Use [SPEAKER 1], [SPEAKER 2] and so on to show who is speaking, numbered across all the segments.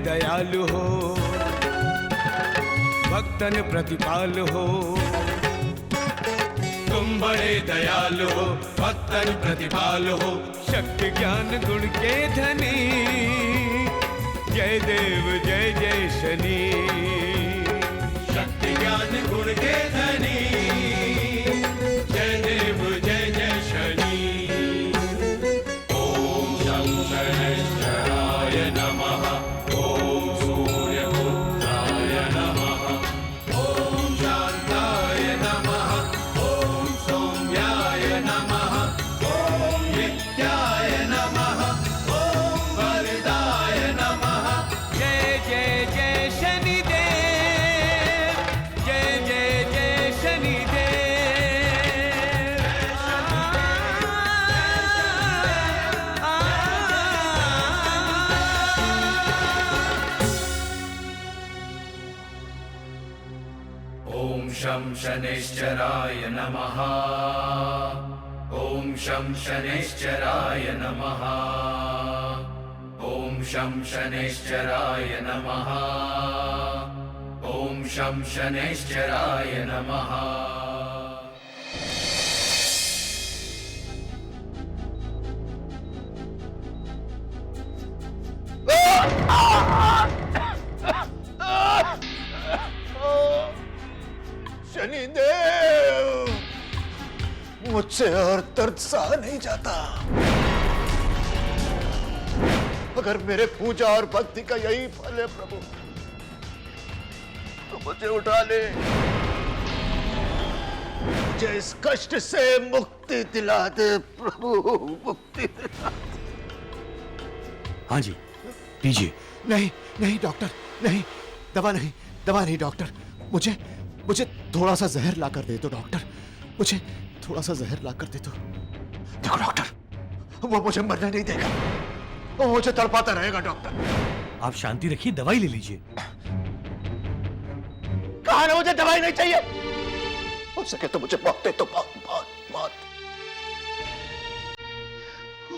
[SPEAKER 1] दयालु हो, भक्तन प्रतिपाल हो। तुम बड़े दयालु हो, भक्तन प्रतिपाल हो, शक्ति ज्ञान गुण के धनी। जय देव जय जय शनि, शक्ति ज्ञान गुण के धनी। जय देव जय जय शनि। ओम शं शनैश्चराय नमः। ओम सूर्यपुत्राय नमः। ओम शांताय नमः। ओम सौम्याय नमः। ओम नित्याय नमः। ओम वरदाय नमः। जय जय जय शनिदेव, जय जय जय शनिदेव। ओम शं शनैश्चराय नमः। ओम शं शनैश्चराय नमः। ओम शं शनैश्चराय नमः। ओम शं शनैश्चराय नमः।
[SPEAKER 2] शनिदेव, मुझसे और दर्द सहा नहीं जाता। अगर मेरे पूजा और भक्ति का यही फल है प्रभु, तो मुझे उठा ले, मुझे इस कष्ट से मुक्ति दिला दे प्रभु, मुक्ति दिला दे।
[SPEAKER 3] हाँ जी, पीजिए।
[SPEAKER 2] नहीं नहीं डॉक्टर, नहीं, दवा नहीं डॉक्टर। मुझे थोड़ा सा जहर ला कर दे दो डॉक्टर, मुझे थोड़ा सा जहर ला कर दे दो। देखो डॉक्टर, वो मुझे मरने नहीं देगा, वो मुझे तड़पाता रहेगा डॉक्टर।
[SPEAKER 3] आप शांति रखिए, दवाई ले लीजिए।
[SPEAKER 2] कहा ना मुझे दवाई नहीं चाहिए। हो सके तो मुझे मौत दे दो, मौत।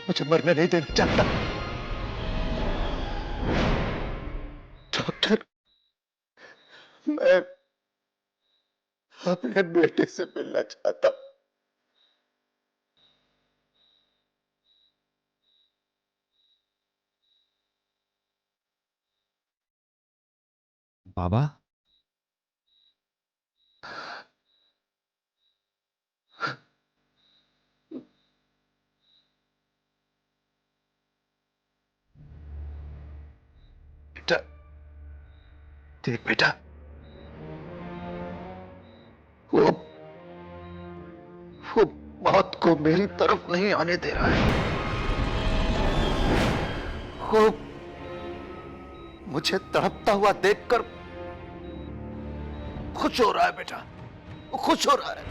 [SPEAKER 2] मुझे मरने नहीं देना चाहता डॉक्टर। मैं अपने बेटे से मिलना चाहता हूं।
[SPEAKER 3] बाबा,
[SPEAKER 2] बेटा, देख बेटा, वो मौत को मेरी तरफ नहीं आने दे रहा है। वो मुझे तड़पता हुआ देखकर खुश हो रहा है बेटा, वो खुश हो रहा है।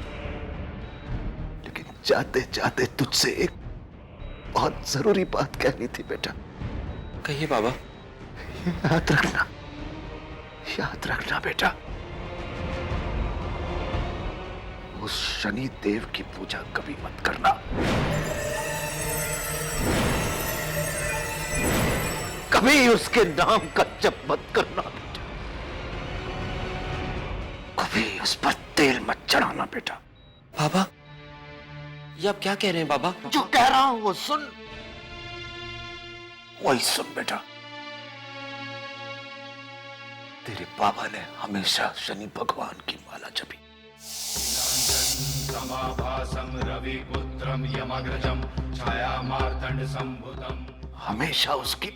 [SPEAKER 2] लेकिन जाते जाते तुझसे एक बहुत जरूरी बात कहनी थी बेटा।
[SPEAKER 4] कहिए बाबा।
[SPEAKER 2] याद रखना बेटा, उस शनि देव की पूजा कभी मत करना। कभी उसके नाम का जप मत करना बेटा। कभी उस पर तेल मत चढ़ाना बेटा।
[SPEAKER 4] बाबा, ये आप क्या कह रहे हैं बाबा?
[SPEAKER 2] जो कह रहा हूं वो सुन, वही सुन बेटा। तेरे बाबा ने हमेशा शनि भगवान की माला जपी।
[SPEAKER 1] समाभासं रविपुत्रं यमग्रजं छायामार्तंड संभुतं।
[SPEAKER 2] हमेशा उसकी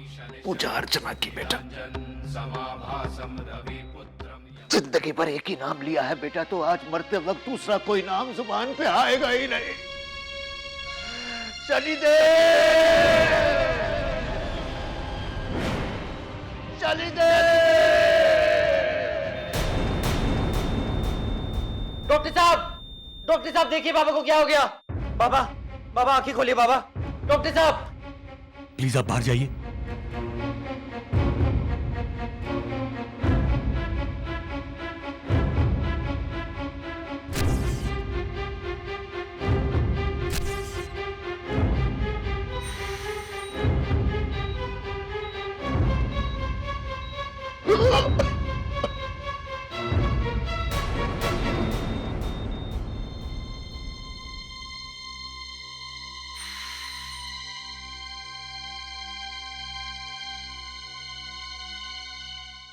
[SPEAKER 2] पूजा अर्चना की बेटा। जिंदगी भर एक ही नाम लिया है बेटा, तो आज मरते वक्त दूसरा कोई नाम जुबान पे आएगा ही नहीं। शनिदेव, शनिदेव।
[SPEAKER 4] डॉक्टर साहब देखिए बाबा को क्या हो गया। बाबा आंखें खोलिए बाबा। डॉक्टर साहब,
[SPEAKER 3] प्लीज आप बाहर जाइए।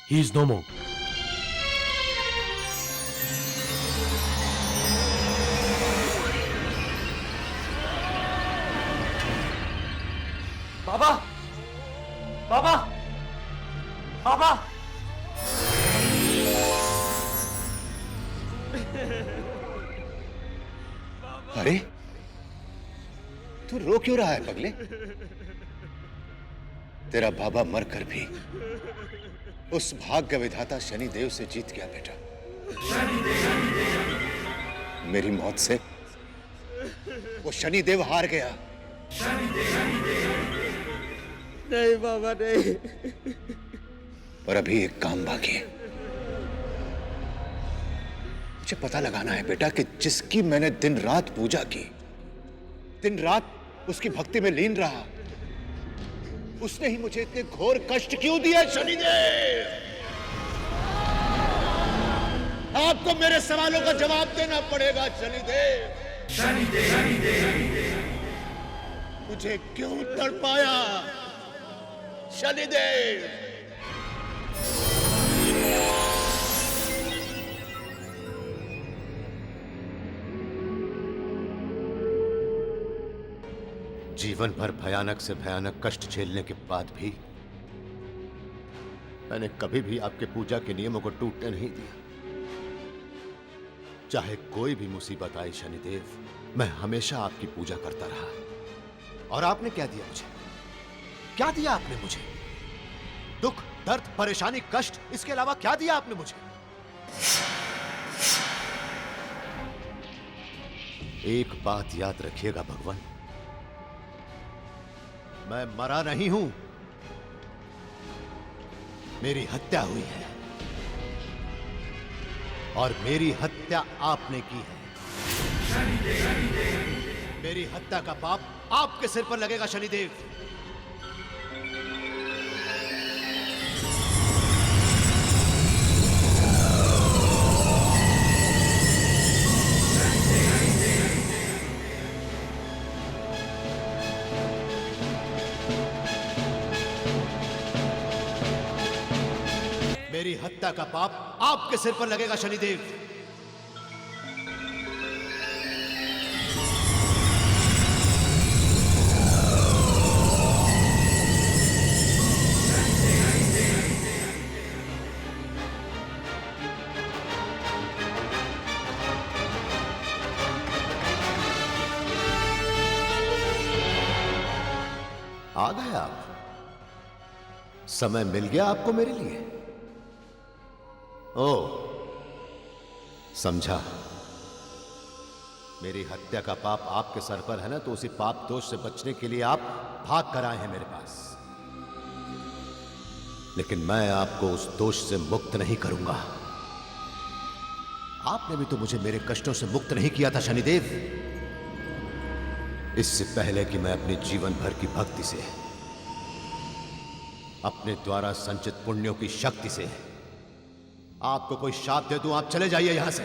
[SPEAKER 3] ही इज नो मोर।
[SPEAKER 4] बाबा बाबा बाबा
[SPEAKER 2] अरे तू रो क्यों रहा है पगले? तेरा बाबा मरकर भी उस भाग्य विधाता शनिदेव से जीत गया बेटा। मेरी मौत से वो शनिदेव हार गया।
[SPEAKER 4] नहीं बाबा नहीं।
[SPEAKER 2] और अभी एक काम बाकी है। मुझे पता लगाना है बेटा कि जिसकी मैंने दिन रात पूजा की, दिन रात उसकी भक्ति में लीन रहा, उसने ही मुझे इतने घोर कष्ट क्यों दिए? शनिदेव, आपको मेरे सवालों का जवाब देना पड़ेगा। शनिदेव, मुझे क्यों तड़पाया? शनिदेव, जीवन भर भयानक से भयानक कष्ट झेलने के बाद भी मैंने कभी भी आपके पूजा के नियमों को टूटने नहीं दिया। चाहे कोई भी मुसीबत आई शनिदेव, मैं हमेशा आपकी पूजा करता रहा। और आपने क्या दिया मुझे? क्या दिया आपने मुझे? दुख, दर्द, परेशानी, कष्ट, इसके अलावा क्या दिया आपने मुझे? एक बात याद रखिएगा भगवान, मैं मरा नहीं हूं, मेरी हत्या हुई है। और मेरी हत्या आपने की है। मेरी हत्या का पाप आपके सिर पर लगेगा शनिदेव। मेरी हत्या का पाप आपके सिर पर लगेगा शनिदेव। आ गए आप? समय मिल गया आपको मेरे लिए? ओ, समझा। मेरी हत्या का पाप आपके सर पर है ना, तो उसी पाप दोष से बचने के लिए आप भाग कर आए हैं मेरे पास। लेकिन मैं आपको उस दोष से मुक्त नहीं करूंगा। आपने भी तो मुझे मेरे कष्टों से मुक्त नहीं किया था शनिदेव। इससे पहले कि मैं अपने जीवन भर की भक्ति से, अपने द्वारा संचित पुण्यों की शक्ति से आपको कोई शाप दे दूं, आप चले जाइए यहां से,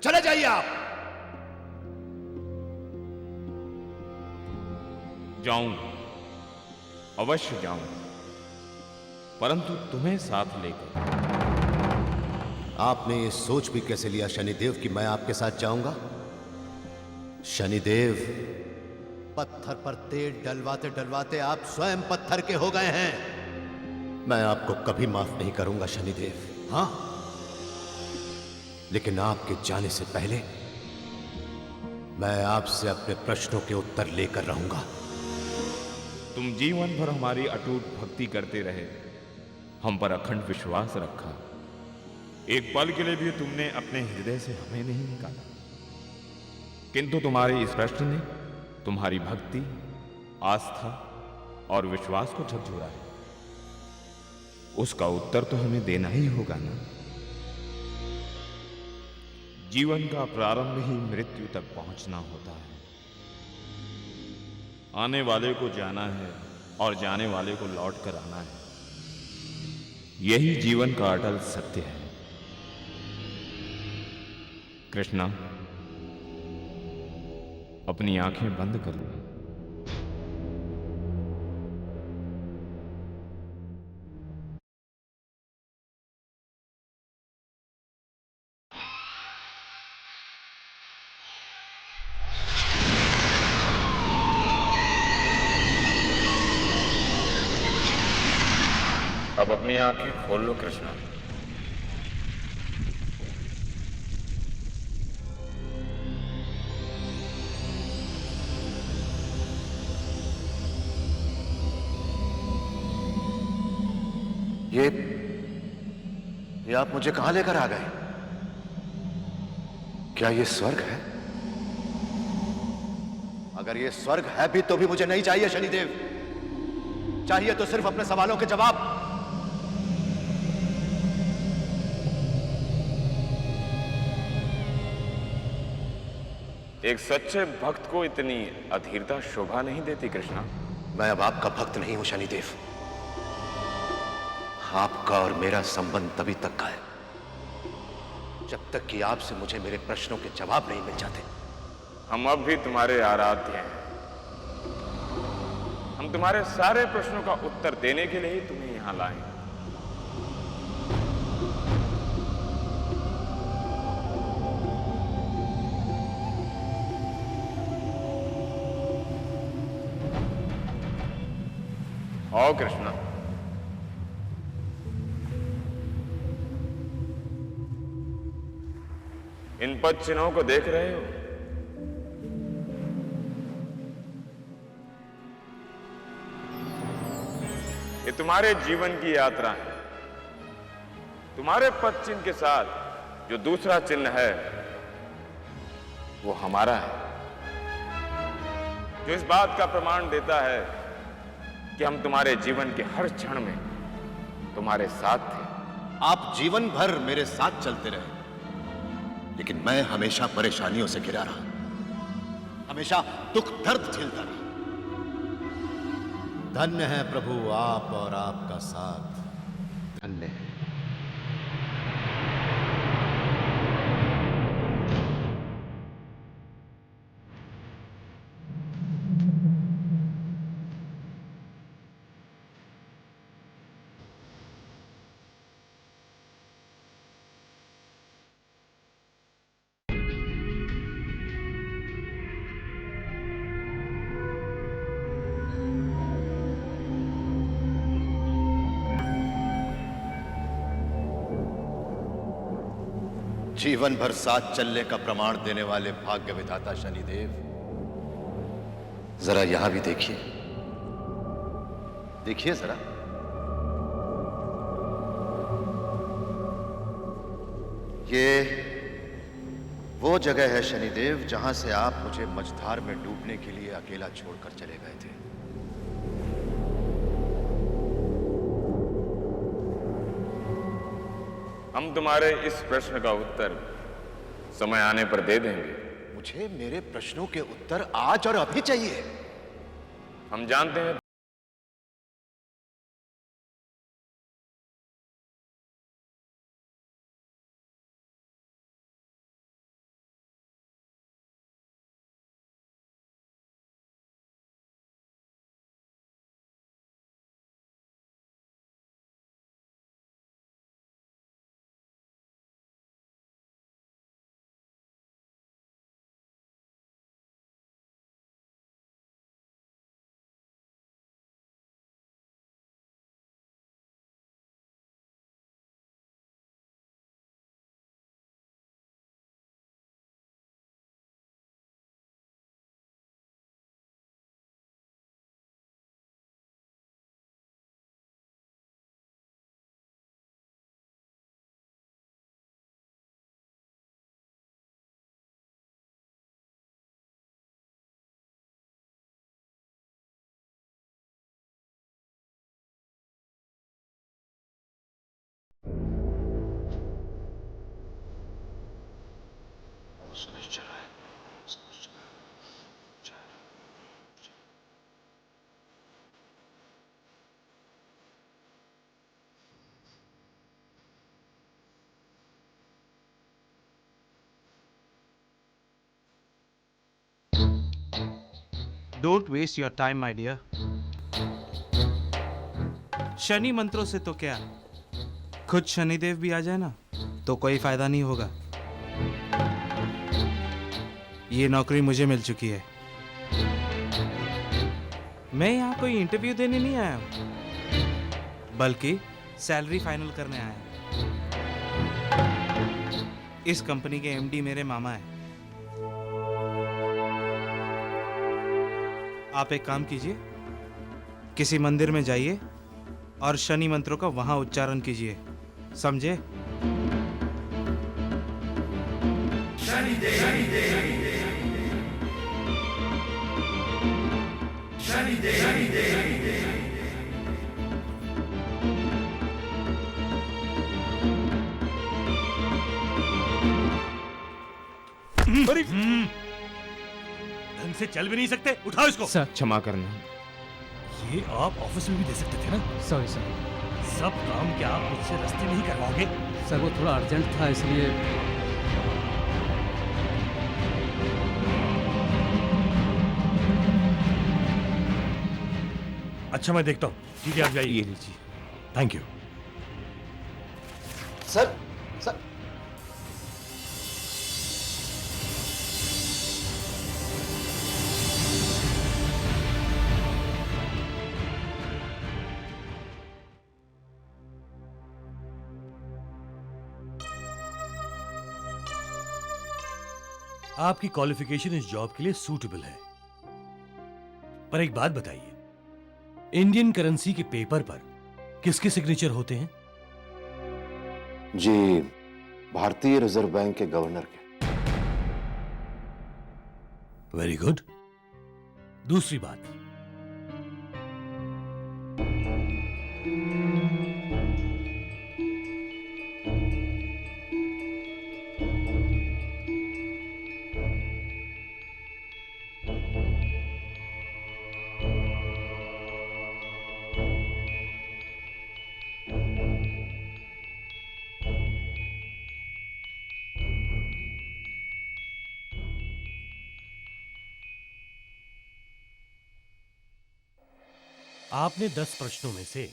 [SPEAKER 2] चले जाइए आप।
[SPEAKER 5] जाऊंगा, अवश्य जाऊंगा, परंतु तुम्हें साथ लेकर।
[SPEAKER 2] आपने ये सोच भी कैसे लिया शनिदेव कि मैं आपके साथ जाऊंगा? शनिदेव, पत्थर पर तेल डलवाते डलवाते आप स्वयं पत्थर के हो गए हैं। मैं आपको कभी माफ नहीं करूंगा शनिदेव। हां, लेकिन आपके जाने से पहले मैं आपसे अपने प्रश्नों के उत्तर लेकर रहूंगा।
[SPEAKER 5] तुम जीवन भर हमारी अटूट भक्ति करते रहे, हम पर अखंड विश्वास रखा। एक पल के लिए भी तुमने अपने हृदय से हमें नहीं निकाला, किंतु तुम्हारे इस प्रश्न ने तुम्हारी भक्ति, आस्था और विश्वास को झकझोरा है। उसका उत्तर तो हमें देना ही होगा ना। जीवन का प्रारंभ ही मृत्यु तक पहुंचना होता है। आने वाले को जाना है और जाने वाले को लौट कर आना है। यही जीवन का अटल सत्य है। कृष्णा, अपनी आंखें बंद कर लो। अब अपनी आंखें खोल लो कृष्णा।
[SPEAKER 2] ये आप मुझे कहां लेकर आ गए? क्या ये स्वर्ग है? अगर ये स्वर्ग है भी तो भी मुझे नहीं चाहिए शनिदेव। चाहिए तो सिर्फ अपने सवालों के जवाब।
[SPEAKER 5] एक सच्चे भक्त को इतनी अधीरता शोभा नहीं देती कृष्णा।
[SPEAKER 2] मैं अब आपका भक्त नहीं हूं शनिदेव। आपका और मेरा संबंध तभी तक का है जब तक कि आपसे मुझे मेरे प्रश्नों के जवाब नहीं मिल जाते।
[SPEAKER 5] हम अब भी तुम्हारे आराध्य हैं। हम तुम्हारे सारे प्रश्नों का उत्तर देने के लिए ही तुम्हें यहां लाए हैं। आओ कृष्णा। इन पद चिन्हों को देख रहे हो? ये तुम्हारे जीवन की यात्रा है। तुम्हारे पद चिन्ह के साथ जो दूसरा चिन्ह है वो हमारा है, जो इस बात का प्रमाण देता है कि हम तुम्हारे जीवन के हर क्षण में तुम्हारे साथ थे।
[SPEAKER 2] आप जीवन भर मेरे साथ चलते रहे, लेकिन मैं हमेशा परेशानियों से घिरा रहा, हमेशा दुख दर्द झेलता रहा। धन्य है प्रभु आप और आपका साथ, धन्य है। जीवन भर साथ चलने का प्रमाण देने वाले भाग्य विधाता शनिदेव, जरा यहां भी देखिए, देखिए जरा। ये वो जगह है शनिदेव जहां से आप मुझे मझधार में डूबने के लिए अकेला छोड़कर चले गए थे।
[SPEAKER 5] हम तुम्हारे इस प्रश्न का उत्तर समय आने पर दे देंगे।
[SPEAKER 2] मुझे मेरे प्रश्नों के उत्तर आज और अभी चाहिए।
[SPEAKER 5] हम जानते हैं
[SPEAKER 6] Don't waste your time, my dear. Shani मंत्रों से तो क्या, खुद शनिदेव भी आ जाए ना तो कोई फायदा नहीं होगा। ये नौकरी मुझे मिल चुकी है। मैं यहाँ कोई इंटरव्यू देने नहीं आया हूँ, बल्कि सैलरी फाइनल करने आया है। इस कंपनी के एमडी मेरे मामा है। आप एक काम कीजिए, किसी मंदिर में जाइए और शनि मंत्रों का वहां उच्चारण कीजिए, समझे?
[SPEAKER 3] अरे ढंग से चल भी नहीं सकते, उठाओ इसको।
[SPEAKER 7] सर
[SPEAKER 5] क्षमा करना।
[SPEAKER 3] ये आप ऑफिस में भी दे सकते थे ना।
[SPEAKER 7] Sorry sir.
[SPEAKER 3] सब काम क्या आप मुझसे रास्ते में ही करवाओगे?
[SPEAKER 7] सर वो थोड़ा अर्जेंट था इसलिए।
[SPEAKER 3] अच्छा मैं देखता हूँ। ठीक है आप जाइए।
[SPEAKER 5] ये लीजिए।
[SPEAKER 3] Thank you.
[SPEAKER 2] सर सर
[SPEAKER 3] आपकी क्वालिफिकेशन इस जॉब के लिए सूटेबल है, पर एक बात बताइए, इंडियन करेंसी के पेपर पर किसके सिग्नेचर होते हैं?
[SPEAKER 2] जी, भारतीय रिजर्व बैंक के गवर्नर के।
[SPEAKER 3] Very good. दूसरी बात, आपने 10 प्रश्नों में से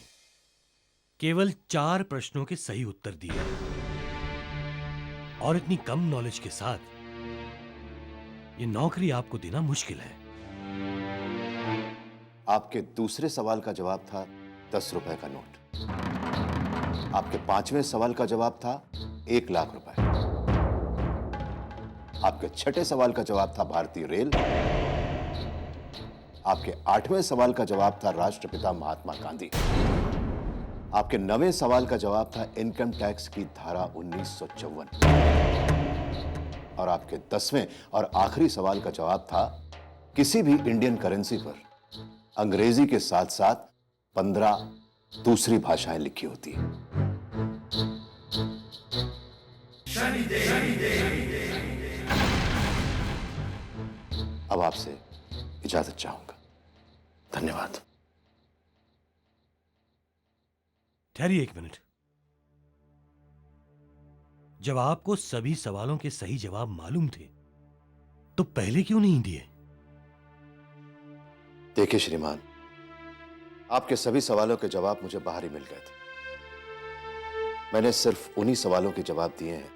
[SPEAKER 3] केवल 4 प्रश्नों के सही उत्तर दिए, और इतनी कम नॉलेज के साथ ये नौकरी आपको देना मुश्किल है।
[SPEAKER 2] आपके दूसरे सवाल का जवाब था 10 रुपए का नोट। आपके 5वें सवाल का जवाब था 1 लाख रुपए। आपके 6ठे सवाल का जवाब था भारतीय रेल। आपके 8वें सवाल का जवाब था राष्ट्रपिता महात्मा गांधी। आपके 9वें सवाल का जवाब था इनकम टैक्स की धारा 1954। और आपके 10वें और आखिरी सवाल का जवाब था किसी भी इंडियन करेंसी पर अंग्रेजी के साथ साथ 15 दूसरी भाषाएं लिखी होती है। अब आपसे इजाजत चाहूंगा। धन्यवाद।
[SPEAKER 3] ठहरिए एक मिनट। जब आपको सभी सवालों के सही जवाब मालूम थे तो पहले क्यों नहीं दिए?
[SPEAKER 2] देखिए श्रीमान, आपके सभी सवालों के जवाब मुझे बाहर ही मिल गए थे। मैंने सिर्फ उन्हीं सवालों के जवाब दिए हैं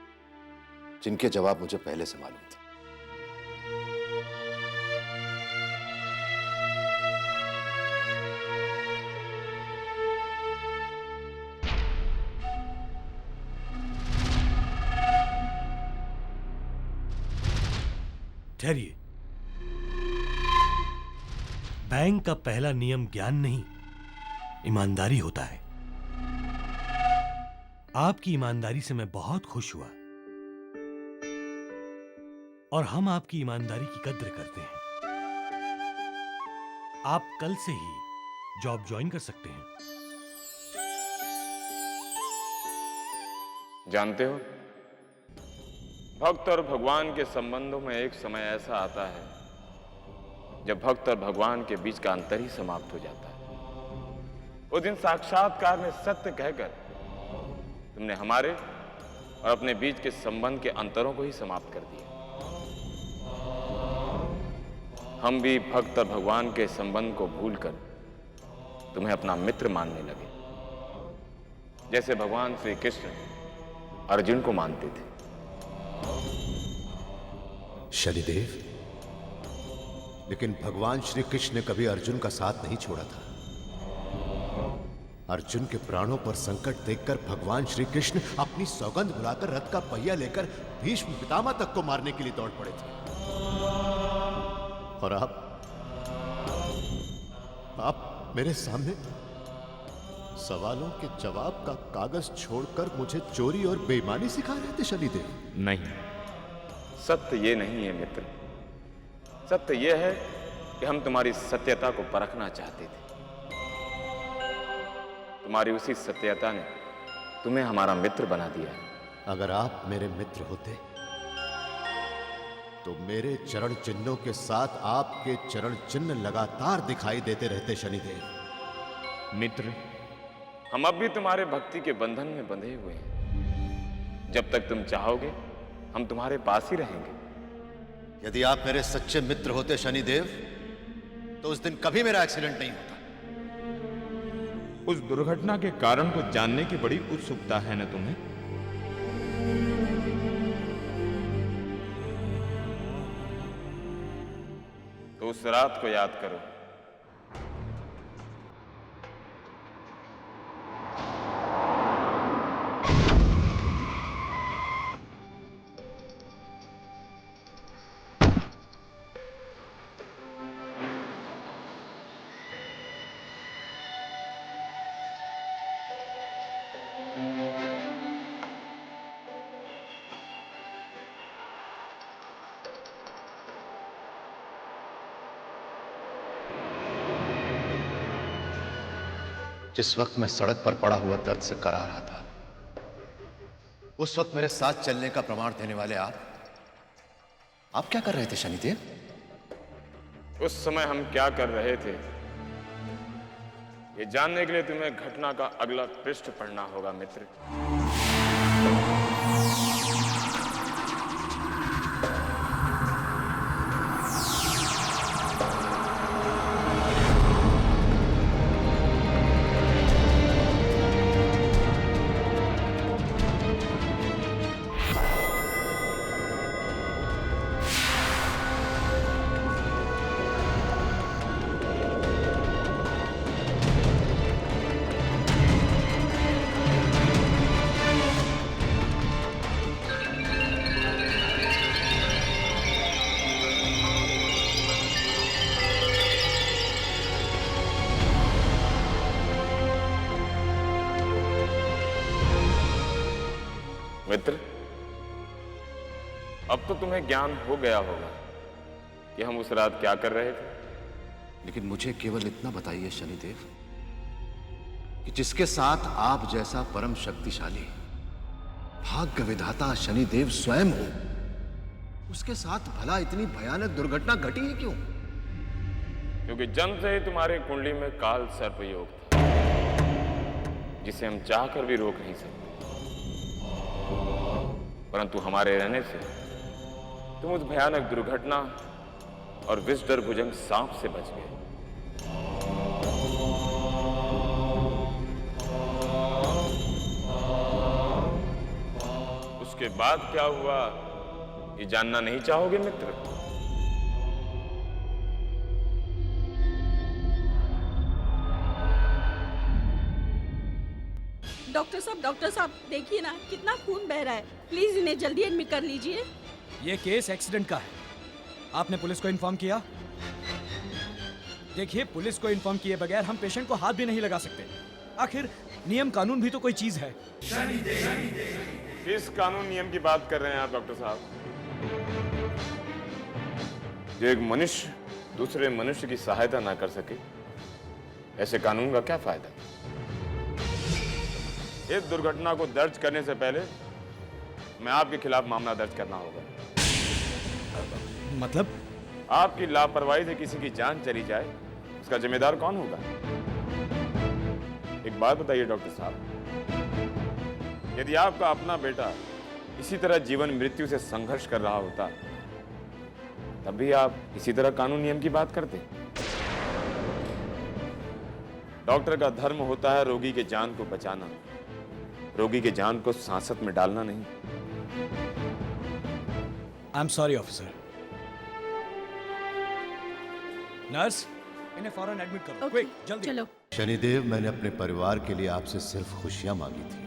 [SPEAKER 2] जिनके जवाब मुझे पहले से मालूम थे।
[SPEAKER 3] ठहरिए। बैंक का पहला नियम ज्ञान नहीं, ईमानदारी होता है। आपकी ईमानदारी से मैं बहुत खुश हुआ, और हम आपकी ईमानदारी की कद्र करते हैं। आप कल से ही जॉब ज्वाइन कर सकते हैं।
[SPEAKER 5] जानते हो, भक्त और भगवान के संबंधों में एक समय ऐसा आता है जब भक्त और भगवान के बीच का अंतर ही समाप्त हो जाता है। उस दिन साक्षात्कार ने सत्य कहकर तुमने हमारे और अपने बीच के संबंध के अंतरों को ही समाप्त कर दिया। हम भी भक्त और भगवान के संबंध को भूलकर तुम्हें अपना मित्र मानने लगे, जैसे भगवान श्री कृष्ण अर्जुन को मानते थे।
[SPEAKER 2] शनिदेव, लेकिन भगवान श्री कृष्ण ने कभी अर्जुन का साथ नहीं छोड़ा था। अर्जुन के प्राणों पर संकट देखकर भगवान श्री कृष्ण अपनी सौगंध बुलाकर रथ का पहिया लेकर भीष्म पितामह तक को मारने के लिए दौड़ पड़े थे। और आप मेरे सामने सवालों के जवाब का कागज छोड़कर मुझे चोरी और बेईमानी सिखा रहे थे शनिदेव।
[SPEAKER 5] नहीं, सत्य ये नहीं है मित्र। सत्य ये है कि हम तुम्हारी सत्यता को परखना चाहते थे। तुम्हारी उसी सत्यता ने तुम्हें हमारा मित्र बना दिया।
[SPEAKER 2] अगर आप मेरे मित्र होते तो मेरे चरण चिन्हों के साथ आपके चरण चिन्ह लगातार दिखाई देते रहते शनिदेव।
[SPEAKER 5] मित्र, हम अब भी तुम्हारे भक्ति के बंधन में बंधे हुए हैं। जब तक तुम चाहोगे हम तुम्हारे पास ही रहेंगे।
[SPEAKER 2] यदि आप मेरे सच्चे मित्र होते शनिदेव तो उस दिन कभी मेरा एक्सीडेंट नहीं होता।
[SPEAKER 5] उस दुर्घटना के कारण को जानने की बड़ी उत्सुकता है ना तुम्हें? तो उस रात को याद करो।
[SPEAKER 2] जिस वक्त मैं सड़क पर पड़ा हुआ दर्द से करा रहा था, उस वक्त मेरे साथ चलने का प्रमाण देने वाले आप क्या कर रहे थे शनिदेव?
[SPEAKER 5] उस समय हम क्या कर रहे थे ये जानने के लिए तुम्हें घटना का अगला पृष्ठ पढ़ना होगा मित्र। मित्र, अब तो तुम्हें ज्ञान हो गया होगा कि हम उस रात क्या कर रहे थे।
[SPEAKER 2] लेकिन मुझे केवल इतना बताइए शनिदेव कि जिसके साथ आप जैसा परम शक्तिशाली भाग्य विधाता शनिदेव स्वयं हो, उसके साथ भला इतनी भयानक दुर्घटना घटी है क्यों?
[SPEAKER 5] क्योंकि जन्म से ही तुम्हारे कुंडली में काल सर्प योग था, जिसे हम चाहकर भी रोक नहीं सकते। परंतु हमारे रहने से तुम उस भयानक दुर्घटना और विषधर भुजंग सांप से बच गए। उसके बाद क्या हुआ ये जानना नहीं चाहोगे मित्र?
[SPEAKER 8] डॉक्टर साहब देखिए ना कितना खून बह रहा है। प्लीज इन्हें जल्दी एडमिट कर लीजिए।
[SPEAKER 9] ये केस एक्सीडेंट का है। आपने पुलिस को इन्फॉर्म किया? देखिए, पुलिस को इन्फॉर्म किए बगैर हम पेशेंट को हाथ भी नहीं लगा सकते। आखिर नियम कानून भी तो कोई चीज है।
[SPEAKER 5] किस कानून नियम की बात कर रहे हैं आप डॉक्टर साहब? जो एक मनुष्य दूसरे मनुष्य की सहायता ना कर सके, ऐसे कानून का क्या फायदा? इस दुर्घटना को दर्ज करने से पहले मैं आपके खिलाफ मामला दर्ज करना होगा।
[SPEAKER 9] मतलब?
[SPEAKER 5] आपकी लापरवाही से किसी की जान चली जाए, उसका जिम्मेदार कौन होगा? एक बात बताइए डॉक्टर साहब, यदि आपका अपना बेटा इसी तरह जीवन मृत्यु से संघर्ष कर रहा होता, तब भी आप इसी तरह कानून नियम की बात करते? डॉक्टर का धर्म होता है रोगी के जान को बचाना, रोगी के जान को सांसत में डालना नहीं।
[SPEAKER 9] I am sorry officer. Nurse, इन्हें फौरन एडमिट करो।
[SPEAKER 8] ओके,
[SPEAKER 9] क्विक, जल्दी।
[SPEAKER 8] चलो।
[SPEAKER 2] शनिदेव, मैंने अपने परिवार के लिए आपसे सिर्फ खुशियां मांगी थी।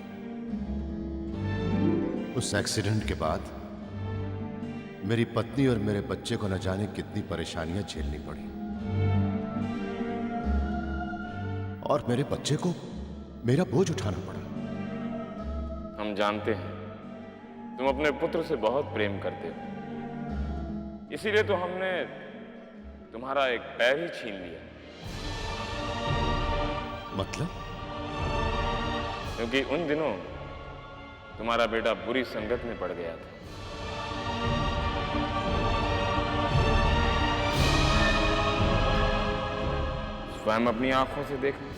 [SPEAKER 2] उस एक्सीडेंट के बाद मेरी पत्नी और मेरे बच्चे को न जाने कितनी परेशानियां झेलनी पड़ी, और मेरे बच्चे को मेरा बोझ उठाना पड़ा।
[SPEAKER 5] हम जानते हैं तुम अपने पुत्र से बहुत प्रेम करते हो, इसीलिए तो हमने तुम्हारा एक पैर ही छीन लिया।
[SPEAKER 2] मतलब?
[SPEAKER 5] क्योंकि उन दिनों तुम्हारा बेटा बुरी संगत में पड़ गया था। स्वयं अपनी आंखों से देख लो।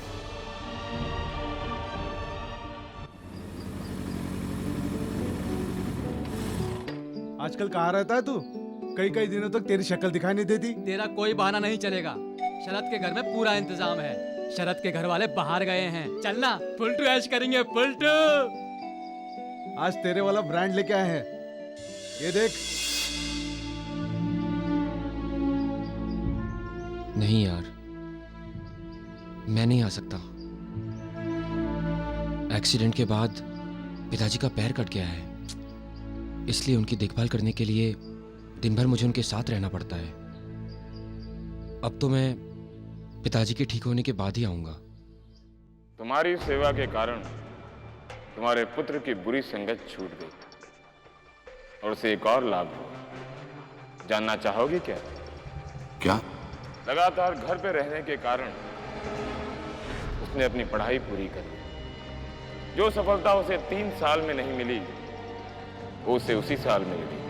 [SPEAKER 10] आजकल कहाँ रहता है तू? कई कई दिनों तक तेरी शक्ल दिखाई नहीं देती।
[SPEAKER 7] तेरा कोई बहाना नहीं चलेगा। शरद के घर में पूरा इंतजाम है। शरद के घर वाले बाहर गए हैं। चलना, फुल टू ऐश करेंगे, फुल टू।
[SPEAKER 10] आज तेरे वाला ब्रांड लेके आए हैं, ये देख।
[SPEAKER 11] नहीं यार, मैं नहीं आ सकता। एक्सीडेंट के बाद पिताजी का पैर कट गया है, इसलिए उनकी देखभाल करने के लिए दिन भर मुझे उनके साथ रहना पड़ता है। अब तो मैं पिताजी के ठीक होने के बाद ही आऊंगा।
[SPEAKER 5] तुम्हारी सेवा के कारण तुम्हारे पुत्र की बुरी संगत छूट गई और उसे एक और लाभ हुआ। जानना चाहोगे क्या?
[SPEAKER 2] क्या?
[SPEAKER 5] लगातार घर पे रहने के कारण उसने अपनी पढ़ाई पूरी कर ली। जो सफलता उसे 3 साल में नहीं मिली, वो उसे उसी साल मिल गई।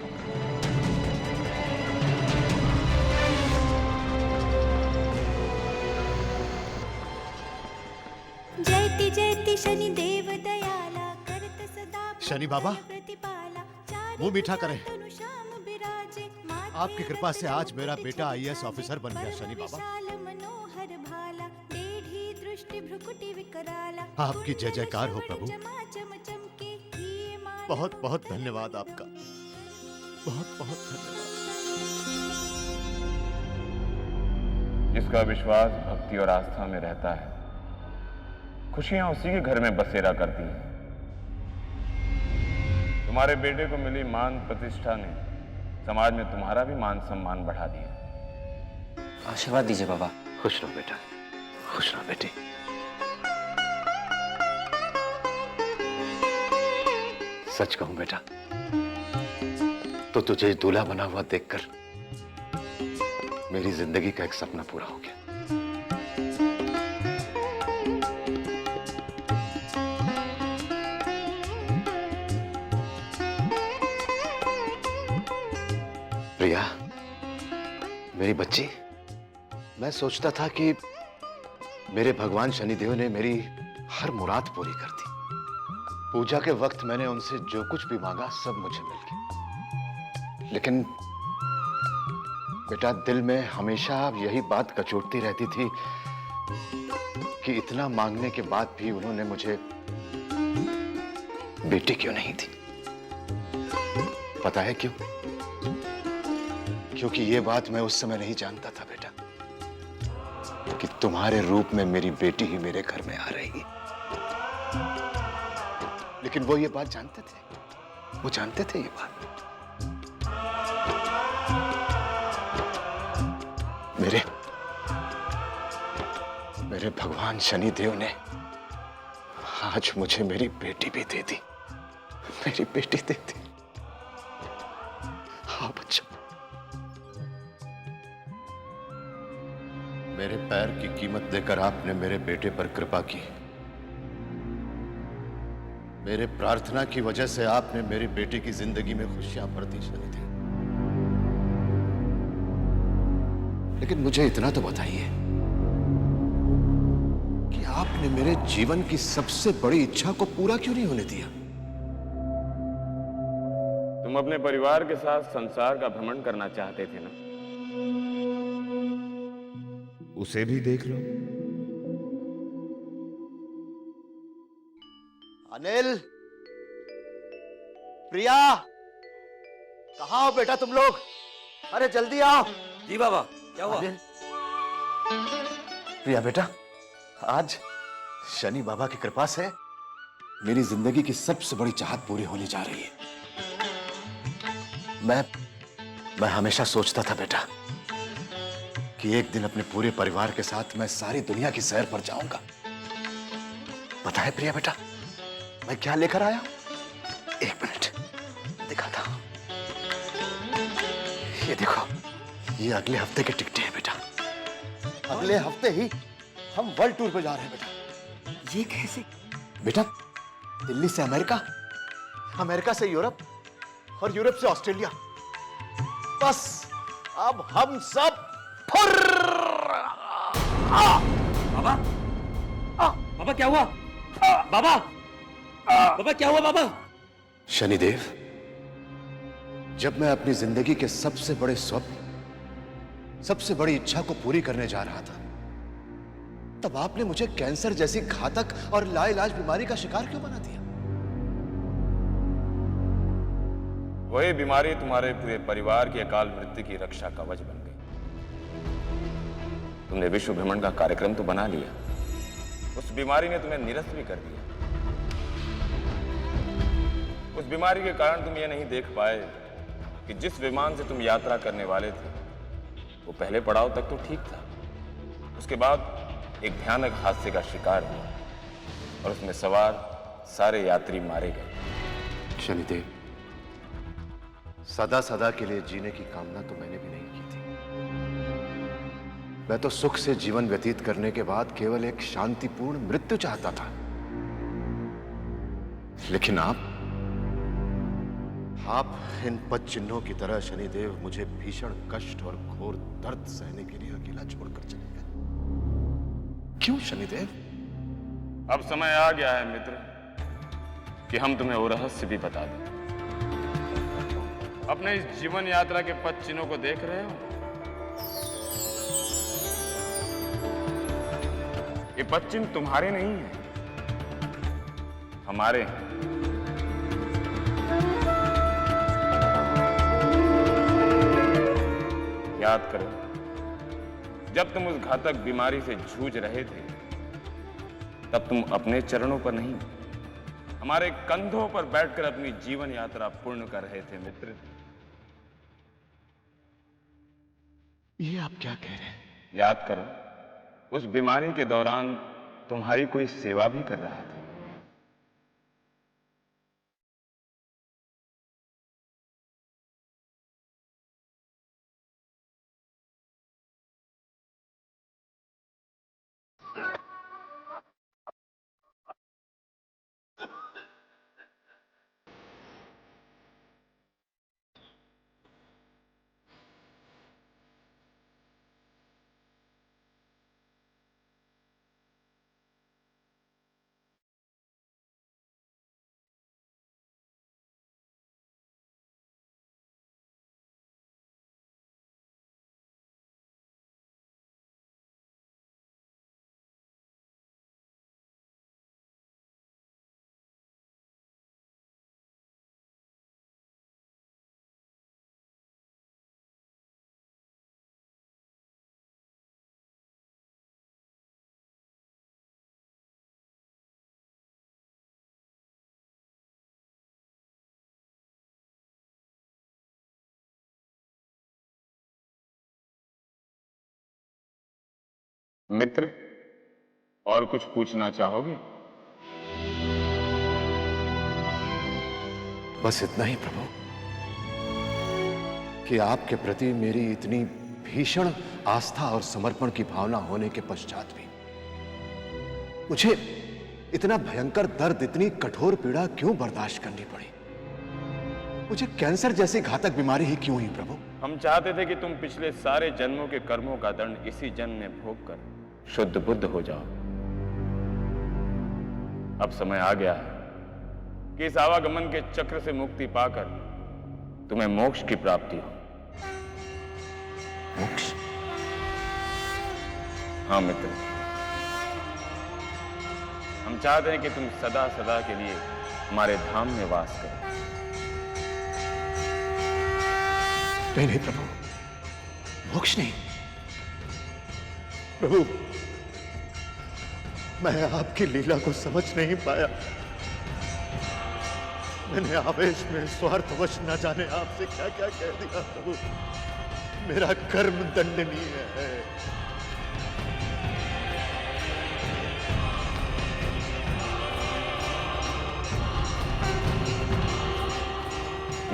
[SPEAKER 12] जयति जयति शनि देव दयाला, करत सदा
[SPEAKER 2] शनि बाबा, मुंह मीठा करें। आपकी कृपा से आज मेरा बेटा IAS ऑफिसर बन गया। शनि बाबा, आपकी जय जयकार हो प्रभु। बहुत बहुत धन्यवाद आपका, बहुत बहुत धन्यवाद।
[SPEAKER 5] जिसका विश्वास भक्ति और आस्था में रहता है, खुशियां उसी के घर में बसेरा करती हैं। तुम्हारे बेटे को मिली मान प्रतिष्ठा ने समाज में तुम्हारा भी मान सम्मान बढ़ा दिया।
[SPEAKER 11] आशीर्वाद दीजिए बाबा।
[SPEAKER 2] खुश रहो बेटा, खुश रहो बेटी। सच कहूं बेटा, तो तुझे दूल्हा बना हुआ देखकर मेरी जिंदगी का एक सपना पूरा हो गया। प्रिया, मेरी बच्ची, मैं सोचता था कि मेरे भगवान शनिदेव ने मेरी हर मुराद पूरी कर दी। पूजा के वक्त मैंने उनसे जो कुछ भी मांगा सब मुझे मिल गया, लेकिन बेटा दिल में हमेशा यही बात कचोटती रहती थी कि इतना मांगने के बाद भी उन्होंने मुझे बेटी क्यों नहीं दी। पता है क्यों? क्योंकि ये बात मैं उस समय नहीं जानता था बेटा, कि तुम्हारे रूप में मेरी बेटी ही मेरे घर में आ रही। लेकिन वो ये बात जानते थे, वो जानते थे ये बात। मेरे भगवान शनिदेव ने आज मुझे मेरी बेटी भी दे दी, मेरी बेटी दे दी। हाँ बच्चा, मेरे पैर की कीमत देकर आपने मेरे बेटे पर कृपा की। मेरे प्रार्थना की वजह से आपने मेरी बेटी की जिंदगी में खुशियां भर दी शनिदेव। लेकिन मुझे इतना तो बताइए कि आपने मेरे जीवन की सबसे बड़ी इच्छा को पूरा क्यों नहीं होने दिया?
[SPEAKER 5] तुम अपने परिवार के साथ संसार का भ्रमण करना चाहते थे ना? उसे भी देख लो।
[SPEAKER 2] अनिल, प्रिया, कहाँ हो बेटा तुम लोग? अरे जल्दी आओ।
[SPEAKER 4] जी बाबा, क्या हुआ?
[SPEAKER 2] अनिल, प्रिया बेटा, आज शनि बाबा की कृपा से मेरी जिंदगी की सबसे बड़ी चाहत पूरी होने जा रही है। मैं हमेशा सोचता था बेटा कि एक दिन अपने पूरे परिवार के साथ मैं सारी दुनिया की सैर पर जाऊंगा। पता है प्रिया बेटा, मैं क्या लेकर आया? एक मिनट दिखाता हूं। ये देखो, ये अगले हफ्ते की टिकटें हैं बेटा। अगले हफ्ते ही हम वर्ल्ड टूर पे जा रहे हैं बेटा। ये कैसे? बेटा, दिल्ली से अमेरिका, अमेरिका से यूरोप और यूरोप से ऑस्ट्रेलिया। बस अब हम सब
[SPEAKER 4] बाबा, बाबा क्या हुआ? बाबा, बाबा क्या हुआ बाबा?
[SPEAKER 2] शनिदेव, जब मैं अपनी जिंदगी के सबसे बड़े स्वप्न, सबसे बड़ी इच्छा को पूरी करने जा रहा था, तब आपने मुझे कैंसर जैसी घातक और लाइलाज बीमारी का शिकार क्यों बना दिया?
[SPEAKER 5] वही बीमारी तुम्हारे पूरे परिवार की अकाल मृत्यु की रक्षा कवच बन गई। तुमने विश्व भ्रमण का कार्यक्रम तो बना लिया, उस बीमारी ने तुम्हें निरस्त भी कर दिया। उस बीमारी के कारण तुम ये नहीं देख पाए कि जिस विमान से तुम यात्रा करने वाले थे वो पहले पड़ाव तक तो ठीक था, उसके बाद एक भयानक हादसे का शिकार हुआ और उसमें सवार सारे यात्री मारे गए।
[SPEAKER 2] शनिदेव, सदा सदा के लिए जीने की कामना तो मैंने भी नहीं की थी। मैं तो सुख से जीवन व्यतीत करने के बाद केवल एक शांतिपूर्ण मृत्यु चाहता था। लेकिन आप इन पद चिन्हों की तरह शनिदेव मुझे भीषण कष्ट और घोर दर्द सहने के लिए अकेला छोड़कर चले गए। क्यों शनिदेव?
[SPEAKER 5] अब समय आ गया है मित्र कि हम तुम्हें वो रहस्य भी बता दें। अपने इस जीवन यात्रा के पद चिन्हों को देख रहे हो? ये पद चिन्ह तुम्हारे नहीं हैं, हमारे हैं। याद करो, जब तुम उस घातक बीमारी से जूझ रहे थे तब तुम अपने चरणों पर नहीं, हमारे कंधों पर बैठकर अपनी जीवन यात्रा पूर्ण कर रहे थे मित्र।
[SPEAKER 2] ये आप क्या कह रहे हैं?
[SPEAKER 5] याद करो, उस बीमारी के दौरान तुम्हारी कोई सेवा भी कर रहा था। मित्र, और कुछ पूछना चाहोगे?
[SPEAKER 2] बस इतना ही प्रभु, कि आपके प्रति मेरी इतनी भीषण आस्था और समर्पण की भावना होने के पश्चात भी मुझे इतना भयंकर दर्द, इतनी कठोर पीड़ा क्यों बर्दाश्त करनी पड़ी? मुझे कैंसर जैसी घातक बीमारी ही क्यों हुई प्रभु?
[SPEAKER 5] हम चाहते थे कि तुम पिछले सारे जन्मों के कर्मों का दंड इसी जन्म में भोग कर शुद्ध बुद्ध हो जाओ। अब समय आ गया है कि इस आवागमन के चक्र से मुक्ति पाकर तुम्हें मोक्ष की प्राप्ति हो।
[SPEAKER 2] मोक्ष?
[SPEAKER 5] हाँ मित्र, हम चाहते हैं कि तुम सदा सदा के लिए हमारे धाम में वास करो।
[SPEAKER 2] नहीं नहीं प्रभु, मोक्ष नहीं। प्रभु, मैं आपकी लीला को समझ नहीं पाया। मैंने आवेश में स्वार्थवश न जाने आपसे क्या क्या कह दिया प्रभु। मेरा कर्म दंडनीय है।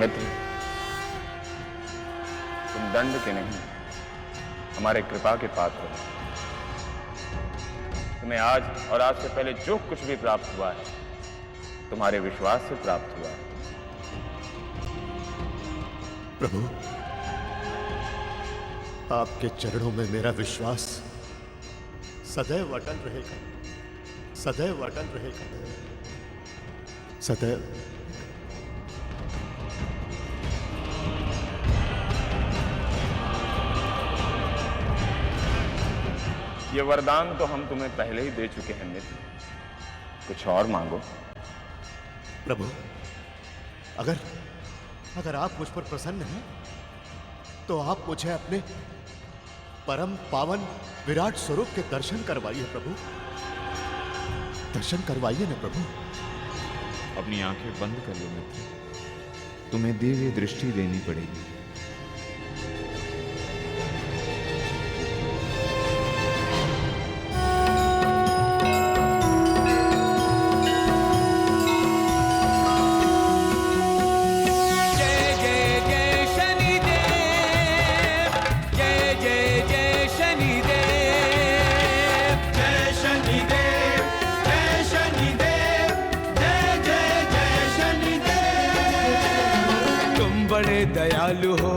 [SPEAKER 5] मित्र, तुम दंड के नहीं, हमारे कृपा के पात्र हो। तुम्हें आज और आज से पहले जो कुछ भी प्राप्त हुआ है, तुम्हारे विश्वास से प्राप्त हुआ है।
[SPEAKER 2] प्रभु, आपके चरणों में मेरा विश्वास सदैव अटल रहेगा, सदैव अटल रहेगा, सदैव।
[SPEAKER 5] ये वरदान तो हम तुम्हें पहले ही दे चुके हैं मित्र, कुछ और मांगो।
[SPEAKER 2] प्रभु, अगर आप मुझ पर प्रसन्न हैं, तो आप मुझे अपने परम पावन विराट स्वरूप के दर्शन करवाइए प्रभु, दर्शन करवाइए ना प्रभु।
[SPEAKER 5] अपनी आंखें बंद कर लो मित्र, तुम्हें दिव्य दृष्टि देनी पड़ेगी।
[SPEAKER 1] दयालु हो,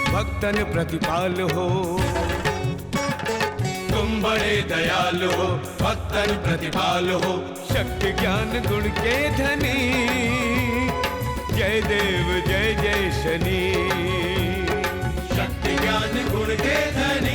[SPEAKER 1] भक्तन प्रतिपाल हो। तुम बड़े दयालु हो, भक्तन प्रतिपाल हो, शक्ति ज्ञान गुण के धनी। जय देव जय जय शनि, शक्ति ज्ञान गुण के धनी।